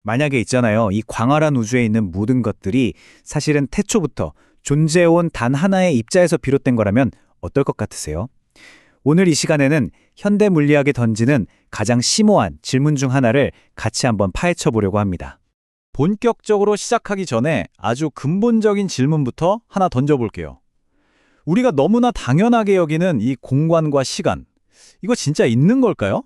만약에 있잖아요. 이 광활한 우주에 있는 모든 것들이 사실은 태초부터 존재해온 단 하나의 입자에서 비롯된 거라면 어떨 것 같으세요? 오늘 이 시간에는 현대 물리학이 던지는 가장 심오한 질문 중 하나를 같이 한번 파헤쳐 보려고 합니다. 본격적으로 시작하기 전에 아주 근본적인 질문부터 하나 던져볼게요. 우리가 너무나 당연하게 여기는 이 공간과 시간, 이거 진짜 있는 걸까요?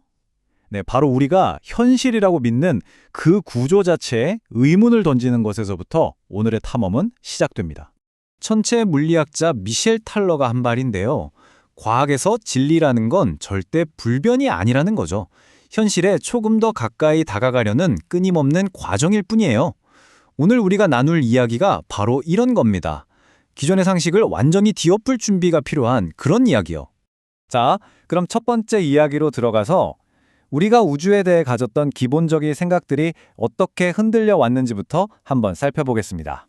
네, 바로 우리가 현실이라고 믿는 그 구조 자체에 의문을 던지는 것에서부터 오늘의 탐험은 시작됩니다. 천체 물리학자 미셸 탈러가 한 말인데요. 과학에서 진리라는 건 절대 불변이 아니라는 거죠. 현실에 조금 더 가까이 다가가려는 끊임없는 과정일 뿐이에요. 오늘 우리가 나눌 이야기가 바로 이런 겁니다. 기존의 상식을 완전히 뒤엎을 준비가 필요한 그런 이야기요. 자, 그럼 첫 번째 이야기로 들어가서 우리가 우주에 대해 가졌던 기본적인 생각들이 어떻게 흔들려 왔는지부터 한번 살펴보겠습니다.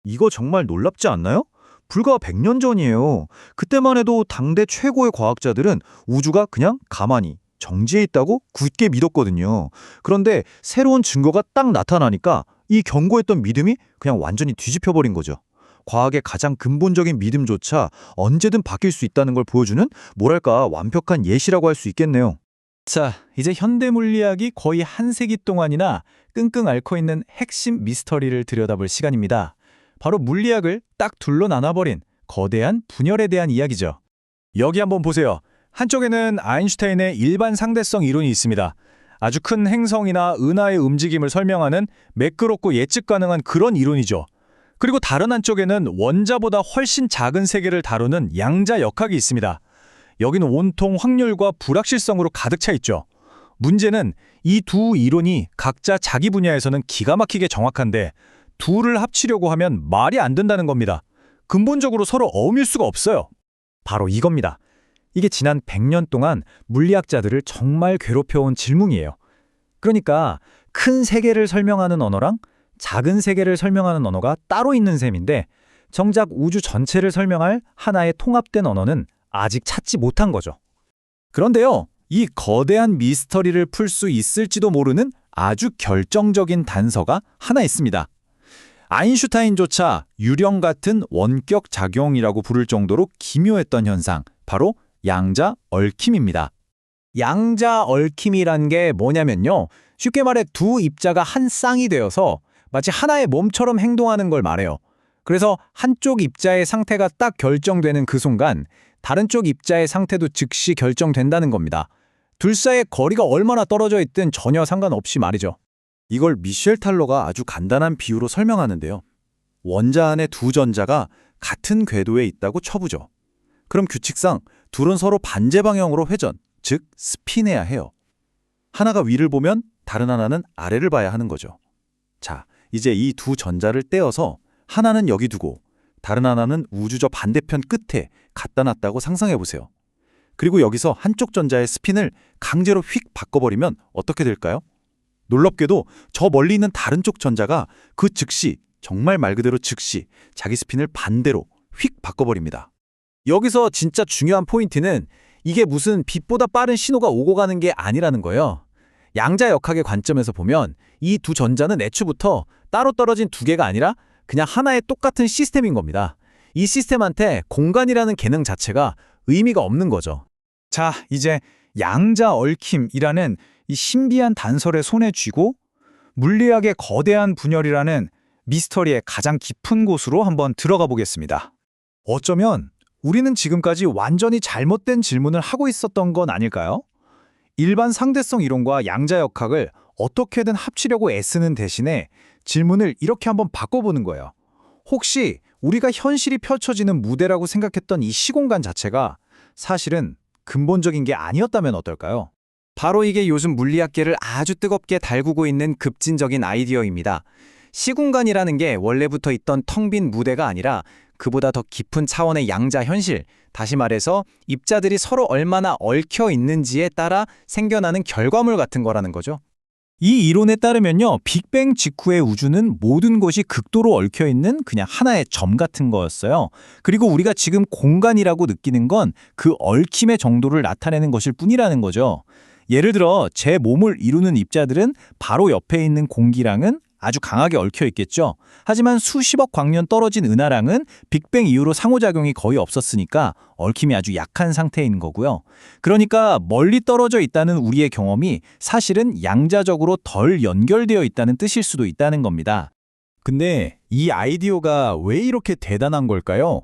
이거 정말 놀랍지 않나요? 불과 100년 전이에요. 그때만 해도 당대 최고의 과학자들은 우주가 그냥 가만히 정지해 있다고 굳게 믿었거든요. 그런데 새로운 증거가 딱 나타나니까 이 견고했던 믿음이 그냥 완전히 뒤집혀버린 거죠. 과학의 가장 근본적인 믿음조차 언제든 바뀔 수 있다는 걸 보여주는 뭐랄까 완벽한 예시라고 할 수 있겠네요. 자, 이제 현대 물리학이 거의 한 세기 동안이나 끙끙 앓고 있는 핵심 미스터리를 들여다볼 시간입니다. 바로 물리학을 딱 둘로 나눠버린 거대한 분열에 대한 이야기죠. 여기 한번 보세요. 한쪽에는 아인슈타인의 일반 상대성 이론이 있습니다. 아주 큰 행성이나 은하의 움직임을 설명하는 매끄럽고 예측 가능한 그런 이론이죠. 그리고 다른 한쪽에는 원자보다 훨씬 작은 세계를 다루는 양자 역학이 있습니다. 여기는 온통 확률과 불확실성으로 가득 차 있죠. 문제는 이 두 이론이 각자 자기 분야에서는 기가 막히게 정확한데 둘을 합치려고 하면 말이 안 된다는 겁니다. 근본적으로 서로 어울릴 수가 없어요. 바로 이겁니다. 이게 지난 100년 동안 물리학자들을 정말 괴롭혀온 질문이에요. 그러니까 큰 세계를 설명하는 언어랑 작은 세계를 설명하는 언어가 따로 있는 셈인데 정작 우주 전체를 설명할 하나의 통합된 언어는 아직 찾지 못한 거죠. 그런데요, 이 거대한 미스터리를 풀 수 있을지도 모르는 아주 결정적인 단서가 하나 있습니다. 아인슈타인조차 유령 같은 원격 작용이라고 부를 정도로 기묘했던 현상, 바로 양자 얽힘입니다. 양자 얽힘이란 게 뭐냐면요, 쉽게 말해 두 입자가 한 쌍이 되어서 마치 하나의 몸처럼 행동하는 걸 말해요. 그래서 한쪽 입자의 상태가 딱 결정되는 그 순간 다른 쪽 입자의 상태도 즉시 결정된다는 겁니다. 둘 사이의 거리가 얼마나 떨어져 있든 전혀 상관없이 말이죠. 이걸 미셸 탈러가 아주 간단한 비유로 설명하는데요. 원자 안에 두 전자가 같은 궤도에 있다고 쳐보죠. 그럼 규칙상 둘은 서로 반대 방향으로 회전, 즉 스핀해야 해요. 하나가 위를 보면 다른 하나는 아래를 봐야 하는 거죠. 자, 이제 이 두 전자를 떼어서 하나는 여기 두고 다른 하나는 우주 저 반대편 끝에 갖다 놨다고 상상해 보세요. 그리고 여기서 한쪽 전자의 스핀을 강제로 휙 바꿔버리면 어떻게 될까요? 놀랍게도 저 멀리 있는 다른 쪽 전자가 그 즉시, 정말 말 그대로 즉시 자기 스핀을 반대로 휙 바꿔버립니다. 여기서 진짜 중요한 포인트는 이게 무슨 빛보다 빠른 신호가 오고 가는 게 아니라는 거예요. 양자 역학의 관점에서 보면 이 두 전자는 애초부터 따로 떨어진 두 개가 아니라 그냥 하나의 똑같은 시스템인 겁니다. 이 시스템한테 공간이라는 개능 자체가 의미가 없는 거죠. 자, 이제 양자 얽힘이라는 이 신비한 단설의 손에 쥐고 물리학의 거대한 분열이라는 미스터리의 가장 깊은 곳으로 한번 들어가 보겠습니다. 어쩌면 우리는 지금까지 완전히 잘못된 질문을 하고 있었던 건 아닐까요? 일반 상대성 이론과 양자 역학을 어떻게든 합치려고 애쓰는 대신에 질문을 이렇게 한번 바꿔보는 거예요. 혹시 우리가 현실이 펼쳐지는 무대라고 생각했던 이 시공간 자체가 사실은 근본적인 게 아니었다면 어떨까요? 바로 이게 요즘 물리학계를 아주 뜨겁게 달구고 있는 급진적인 아이디어입니다. 시공간이라는 게 원래부터 있던 텅 빈 무대가 아니라 그보다 더 깊은 차원의 양자 현실, 다시 말해서 입자들이 서로 얼마나 얽혀 있는지에 따라 생겨나는 결과물 같은 거라는 거죠. 이 이론에 따르면요, 빅뱅 직후의 우주는 모든 것이 극도로 얽혀있는 그냥 하나의 점 같은 거였어요. 그리고 우리가 지금 공간이라고 느끼는 건 그 얽힘의 정도를 나타내는 것일 뿐이라는 거죠. 예를 들어 제 몸을 이루는 입자들은 바로 옆에 있는 공기랑은 아주 강하게 얽혀 있겠죠. 하지만 수십억 광년 떨어진 은하랑은 빅뱅 이후로 상호작용이 거의 없었으니까 얽힘이 아주 약한 상태인 거고요. 그러니까 멀리 떨어져 있다는 우리의 경험이 사실은 양자적으로 덜 연결되어 있다는 뜻일 수도 있다는 겁니다. 근데 이 아이디어가 왜 이렇게 대단한 걸까요?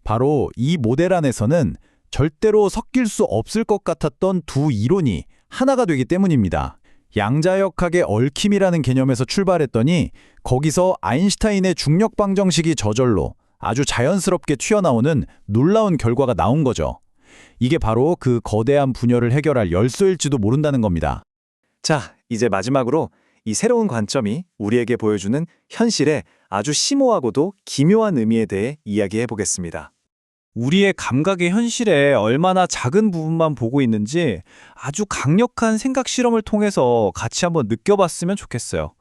바로 이 모델 안에서는 절대로 섞일 수 없을 것 같았던 두 이론이 하나가 되기 때문입니다. 양자역학의 얽힘이라는 개념에서 출발했더니 거기서 아인슈타인의 중력 방정식이 저절로 아주 자연스럽게 튀어나오는 놀라운 결과가 나온 거죠. 이게 바로 그 거대한 분열을 해결할 열쇠일지도 모른다는 겁니다. 자, 이제 마지막으로 이 새로운 관점이 우리에게 보여주는 현실의 아주 심오하고도 기묘한 의미에 대해 이야기해 보겠습니다. 우리의 감각의 현실에 얼마나 작은 부분만 보고 있는지 아주 강력한 생각 실험을 통해서 같이 한번 느껴봤으면 좋겠어요.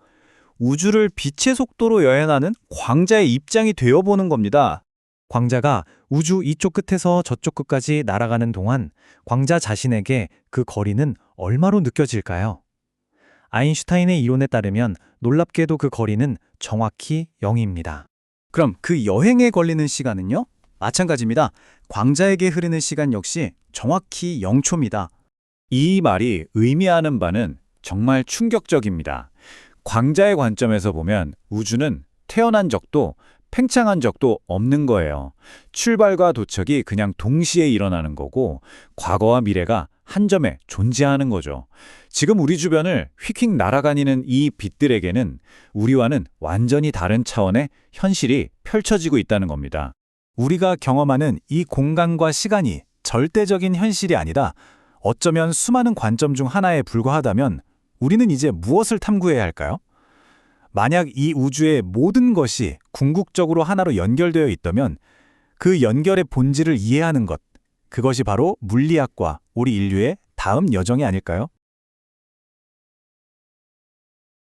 우주를 빛의 속도로 여행하는 광자의 입장이 되어보는 겁니다. 광자가 우주 이쪽 끝에서 저쪽 끝까지 날아가는 동안 광자 자신에게 그 거리는 얼마로 느껴질까요? 아인슈타인의 이론에 따르면 놀랍게도 그 거리는 정확히 0입니다. 그럼 그 여행에 걸리는 시간은요? 마찬가지입니다. 광자에게 흐르는 시간 역시 정확히 0초입니다. 이 말이 의미하는 바는 정말 충격적입니다. 광자의 관점에서 보면 우주는 태어난 적도 팽창한 적도 없는 거예요. 출발과 도착이 그냥 동시에 일어나는 거고 과거와 미래가 한 점에 존재하는 거죠. 지금 우리 주변을 휙휙 날아다니는 이 빛들에게는 우리와는 완전히 다른 차원의 현실이 펼쳐지고 있다는 겁니다. 우리가 경험하는 이 공간과 시간이 절대적인 현실이 아니라 어쩌면 수많은 관점 중 하나에 불과하다면 우리는 이제 무엇을 탐구해야 할까요? 만약 이 우주의 모든 것이 궁극적으로 하나로 연결되어 있다면 그 연결의 본질을 이해하는 것, 그것이 바로 물리학과 우리 인류의 다음 여정이 아닐까요?